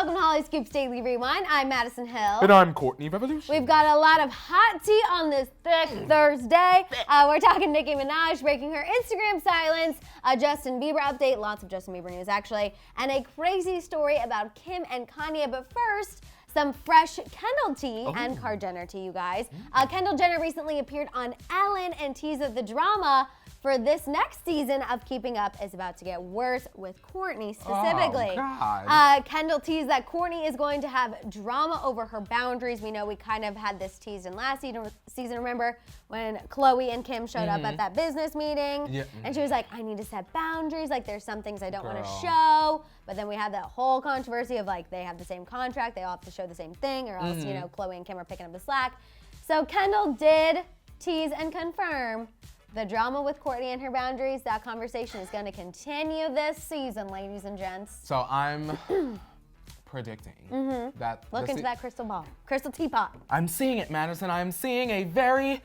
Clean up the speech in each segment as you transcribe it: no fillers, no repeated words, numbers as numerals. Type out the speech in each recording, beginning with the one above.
welcome to Hollyscoop's Daily Rewind. I'm Madison Hill. And I'm Kourtney Revolution. We've got a lot of hot tea on this thick Thursday. We're talking Nicki Minaj breaking her Instagram silence, a Justin Bieber update, lots of Justin Bieber news actually, and a crazy story about Kim and Kanye. But first, some fresh Kendall tea and Kar Jenner tea, you guys. Kendall Jenner recently appeared on Ellen and teased that the drama for this next season of Keeping Up is about to get worse with Kourtney specifically. Oh, God. Kendall teased that Kourtney is going to have drama over her boundaries. We know we kind of had this teased in last season. Remember when Khloe and Kim showed up at that business meeting? Yeah. And she was like, I need to set boundaries. Like, there's some things I don't want to show. But then we had that whole controversy of like, they have the same contract. They all have to show the same thing or else, you know, Khloe and Kim are picking up the slack. So Kendall did tease and confirm the drama with Kourtney and her boundaries. That conversation is going to continue this season, ladies and gents. So I'm predicting that. Look into that crystal teapot. I'm seeing it, Madison. I'm seeing a very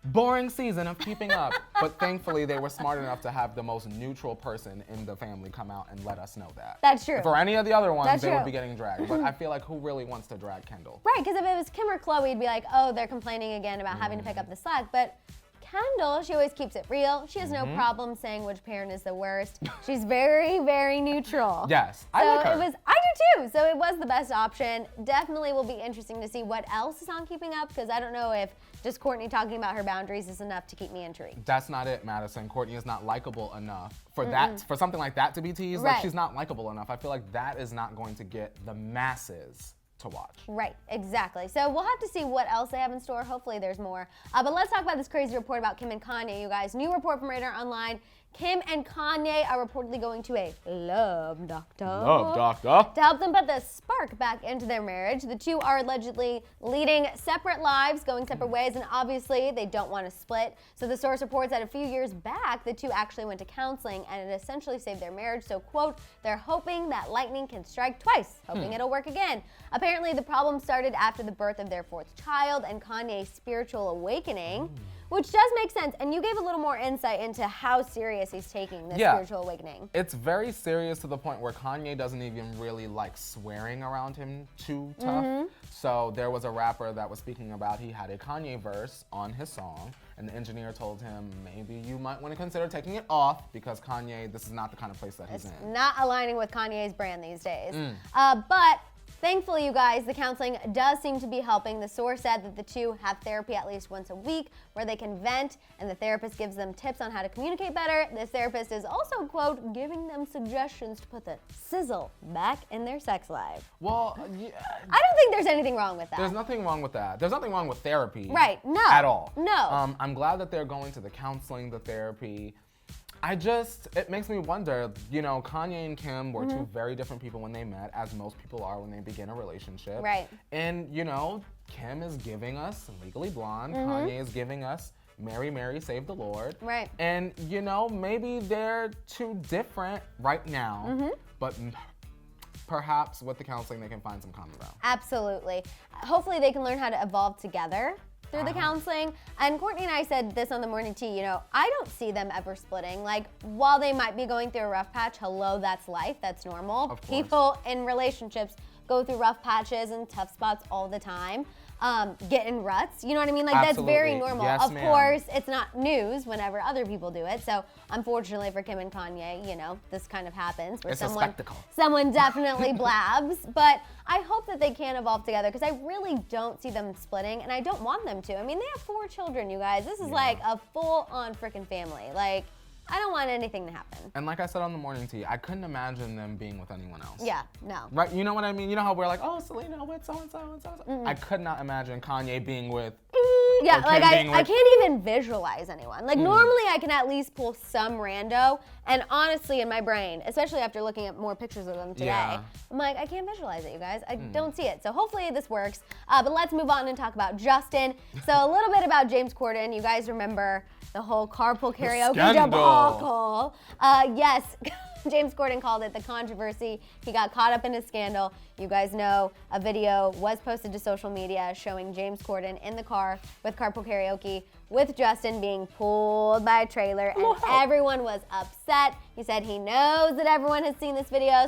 boring season of Keeping Up. But thankfully, they were smart enough to have the most neutral person in the family come out and let us know that. That's true. For any of the other ones, That's they true. would be getting dragged. But I feel like who really wants to drag Kendall? Right, because if it was Kim or Khloe, it'd be like, oh, they're complaining again about having to pick up the slack. But Kendall, she always keeps it real. She has no problem saying which parent is the worst. She's very, very neutral. Yes, I like her. I do too. So it was the best option. Definitely will be interesting to see what else is on Keeping Up, because I don't know if just Kourtney talking about her boundaries is enough to keep me intrigued. That's not it, Madison. Kourtney is not likable enough for that, for something like that to be teased. Right. Like, she's not likable enough. I feel like that is not going to get the masses to watch. Right, exactly. So we'll have to see what else they have in store. Hopefully there's more. But let's talk about this crazy report about Kim and Kanye, you guys. New report from Radar Online. Kim and Kanye are reportedly going to a love doctor. Love doctor. To help them put the spark back into their marriage. The two are allegedly leading separate lives, going separate ways, and obviously they don't want to split. So the source reports that a few years back, the two actually went to counseling and it essentially saved their marriage. So, quote, they're hoping that lightning can strike twice, hoping it'll work again. Apparently the problem started after the birth of their fourth child and Kanye's spiritual awakening. Which does make sense, and you gave a little more insight into how serious he's taking this spiritual awakening. It's very serious to the point where Kanye doesn't even really like swearing around him too tough. So there was a rapper that was speaking about he had a Kanye verse on his song, and the engineer told him maybe you might want to consider taking it off because Kanye, this is not the kind of place that he's in. Not aligning with Kanye's brand these days. But thankfully, you guys, the counseling does seem to be helping. The source said that the two have therapy at least once a week where they can vent, and the therapist gives them tips on how to communicate better. This therapist is also, quote, giving them suggestions to put the sizzle back in their sex life. Well, yeah, I don't think there's anything wrong with that. there's nothing wrong with that. There's nothing wrong with therapy. Right, no. At all. No. I'm glad that they're going to the counseling, the therapy. It makes me wonder, you know, Kanye and Kim were two very different people when they met, as most people are when they begin a relationship. Right. And, you know, Kim is giving us Legally Blonde, Kanye is giving us Mary, Mary, Save the Lord. Right. And, you know, maybe they're too different right now, but perhaps with the counseling they can find some common ground. Absolutely. Hopefully they can learn how to evolve together through the counseling. And Kourtney and I said this on the morning tea, you know, I don't see them ever splitting. Like, while they might be going through a rough patch, hello, that's life, that's normal. Of course. People in relationships go through rough patches and tough spots all the time. Get in ruts, you know what I mean? Like, that's very Absolutely. normal. Yes, of ma'am. course, it's not news whenever other people do it. So, unfortunately for Kim and Kanye, you know, this kind of happens where It's a spectacle. someone definitely blabs. But I hope that they can evolve together because I really don't see them splitting, and I don't want them to. I mean, they have 4 children, you guys. This is like a full-on freaking family. Like, I don't want anything to happen. And like I said on the morning tea, I couldn't imagine them being with anyone else. Yeah, no. Right, you know what I mean? You know how we're like, oh, Selena with so-and-so and so-and-so. I could not imagine Kanye being with Yeah, or like Kim being I with- can't even visualize anyone. Like normally I can at least pull some rando, and honestly in my brain, especially after looking at more pictures of them today, Yeah. I'm like, I can't visualize it, you guys. I don't see it. So hopefully this works. But let's move on and talk about Justin. So a little bit about James Corden. You guys remember the whole Carpool karaoke debacle. Yes, James Corden called it the controversy. He got caught up in a scandal. You guys know a video was posted to social media showing James Corden in the car with Carpool Karaoke with Justin being pulled by a trailer, and everyone was upset. He said he knows that everyone has seen this video.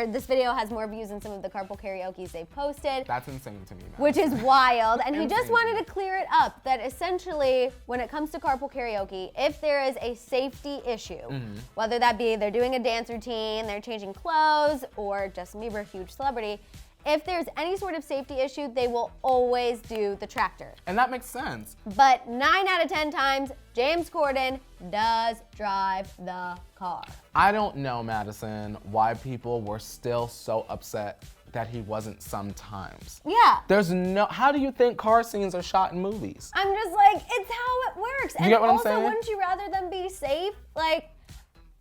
This video has more views than some of the Carpool karaoke's they've posted. That's insane to me, man. Which is wild. And he just wanted to clear it up that essentially, when it comes to Carpool karaoke, if there is a safety issue, whether that be they're doing a dance routine, they're changing clothes, or Justin Bieber, huge celebrity, if there's any sort of safety issue, they will always do the tractor. And that makes sense. But 9 out of 10 times, James Corden does drive the car. I don't know, Madison, why people were still so upset that he wasn't sometimes. Yeah. How do you think car scenes are shot in movies? I'm just like, it's how it works. You get what I'm also, saying? wouldn't you rather them be safe? Like,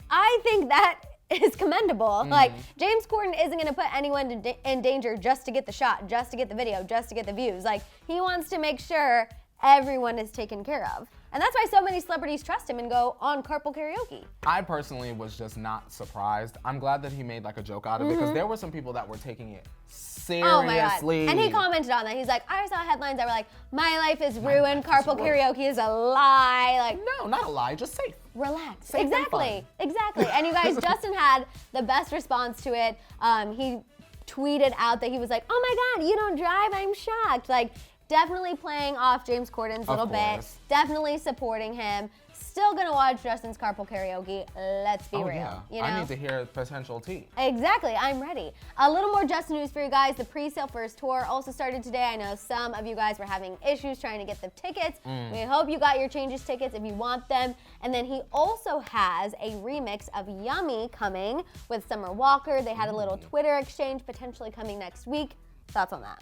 I think that is commendable. Like, James Corden isn't gonna put anyone in danger just to get the shot, just to get the video, just to get the views. Like, he wants to make sure everyone is taken care of. And that's why so many celebrities trust him and go on Carpool karaoke. I personally was just not surprised. I'm glad that he made like a joke out of it, because there were some people that were taking it seriously. Oh my God. And he commented on that. He's like, I saw headlines that were like, my life is ruined, Carpool karaoke is a lie. Like, no, not a lie, just safe. Relax. Safe exactly. And you guys, Justin had the best response to it. He tweeted out that he was like, oh my God, you don't drive? I'm shocked. Like, definitely playing off James Corden's little bit. Definitely supporting him. Still gonna watch Justin's Carpool karaoke. Let's be real. Yeah. You know? I need to hear potential tea. Exactly. I'm ready. A little more Justin news for you guys. The pre-sale for his tour also started today. I know some of you guys were having issues trying to get the tickets. We hope you got your Changes tickets if you want them. And then he also has a remix of Yummy coming with Summer Walker. They had a little Twitter exchange potentially coming next week. Thoughts on that?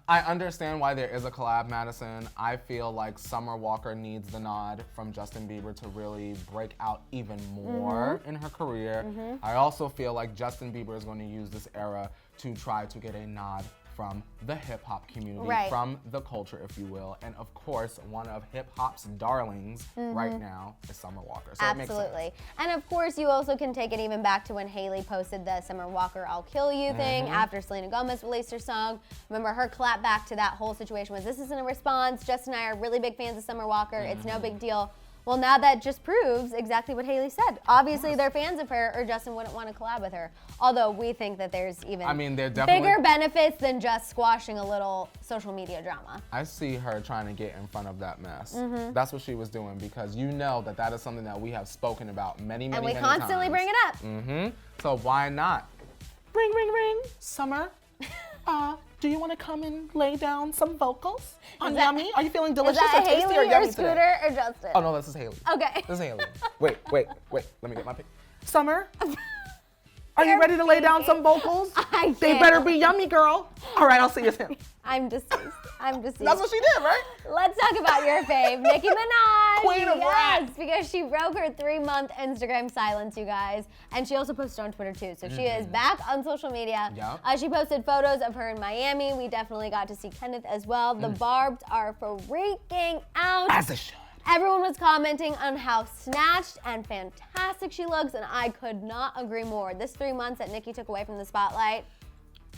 I understand why there is a collab, Madison. I feel like Summer Walker needs the nod from Justin Bieber to really break out even more in her career. I also feel like Justin Bieber is going to use this era to try to get a nod from the hip-hop community, from the culture, if you will. And of course, one of hip-hop's darlings right now is Summer Walker. So Absolutely. It makes sense. And of course, you also can take it even back to when Hailey posted the Summer Walker I'll Kill You thing after Selena Gomez released her song. Remember, her clap back to that whole situation was, this isn't a response. Justin and I are really big fans of Summer Walker. It's no big deal. Well, now that just proves exactly what Hailey said. Obviously, they're fans of her, or Justin wouldn't want to collab with her. Although we think that there's even bigger benefits than just squashing a little social media drama. I see her trying to get in front of that mess. That's what she was doing, because you know that that is something that we have spoken about many times. And we constantly bring it up. So why not? Ring, ring, ring, Summer. Do you want to come and lay down some vocals on Yummy? Are you feeling delicious Is that or tasty Hailey or yummy or Scooter today? or Justin? Oh no, this is Hailey. Okay. This is Hailey. Wait. Let me get my pick. Summer, are you ready to lay down some vocals? I can't. They better be yummy, girl. All right, I'll see you soon. I'm deceased. That's what she did, right? Let's talk about your fave, Nicki Minaj. Queen of rap. Because she broke her 3-month Instagram silence, you guys. And she also posted on Twitter too. So she is back on social media. Yep. She posted photos of her in Miami. We definitely got to see Kenneth as well. The Barbs are freaking out. As they should. Everyone was commenting on how snatched and fantastic she looks, and I could not agree more. This 3 months that Nicki took away from the spotlight,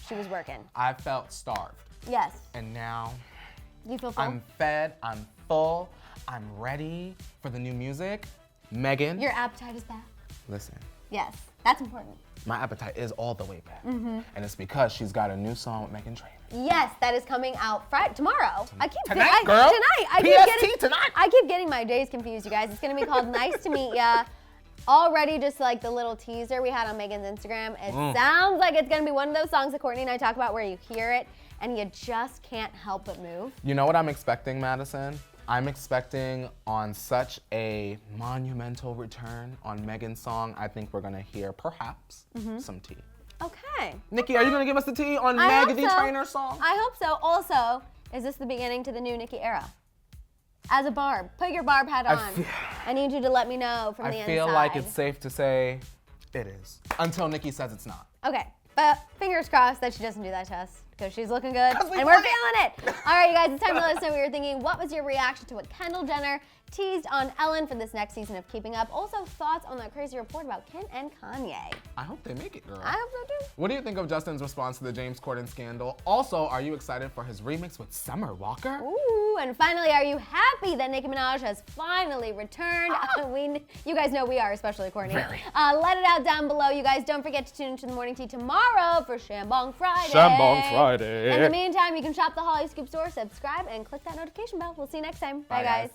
she was working. I felt starved. Yes. And now You feel full? I'm fed, I'm full, I'm ready for the new music. Megan. Your appetite is back. Listen, Yes, that's important. my appetite is all the way back. And it's because she's got a new song with Megan Trainor. Yes, that is coming out tomorrow. Tonight, girl. Tonight. Tonight. I keep getting my days confused, you guys. It's gonna be called Nice to Meet Ya. Already, just like the little teaser we had on Megan's Instagram, it sounds like it's gonna be one of those songs that Kourtney and I talk about where you hear it and you just can't help but move. You know what I'm expecting, Madison? I'm expecting on such a monumental return on Megan's song, I think we're gonna hear perhaps some tea. Okay. Nicki, are you gonna give us the tea on I Megan hope the so. Trainor's song? I hope so. Also, is this the beginning to the new Nicki era? As a Barb, put your Barb hat on. I need you to let me know from the inside. I feel like it's safe to say it is. Until Nicki says it's not. Okay, but fingers crossed that she doesn't do that to us because she's looking good and we're want feeling it. All right, you guys, it's time to let us know what you're thinking. What was your reaction to what Kendall Jenner teased on Ellen for this next season of Keeping Up? Also, thoughts on that crazy report about Kim and Kanye. I hope they make it, girl. I hope so too. What do you think of Justin's response to the James Corden scandal? Also, are you excited for his remix with Summer Walker? Ooh, and finally, are you happy that Nicki Minaj has finally returned? You guys know we are, especially Kourtney. Very. Let it out down below. You guys don't forget to tune into the Morning Tea tomorrow for Shambong Friday. Shambong Friday. In the meantime, you can shop the Hollyscoop store, subscribe, and click that notification bell. We'll see you next time. Bye guys.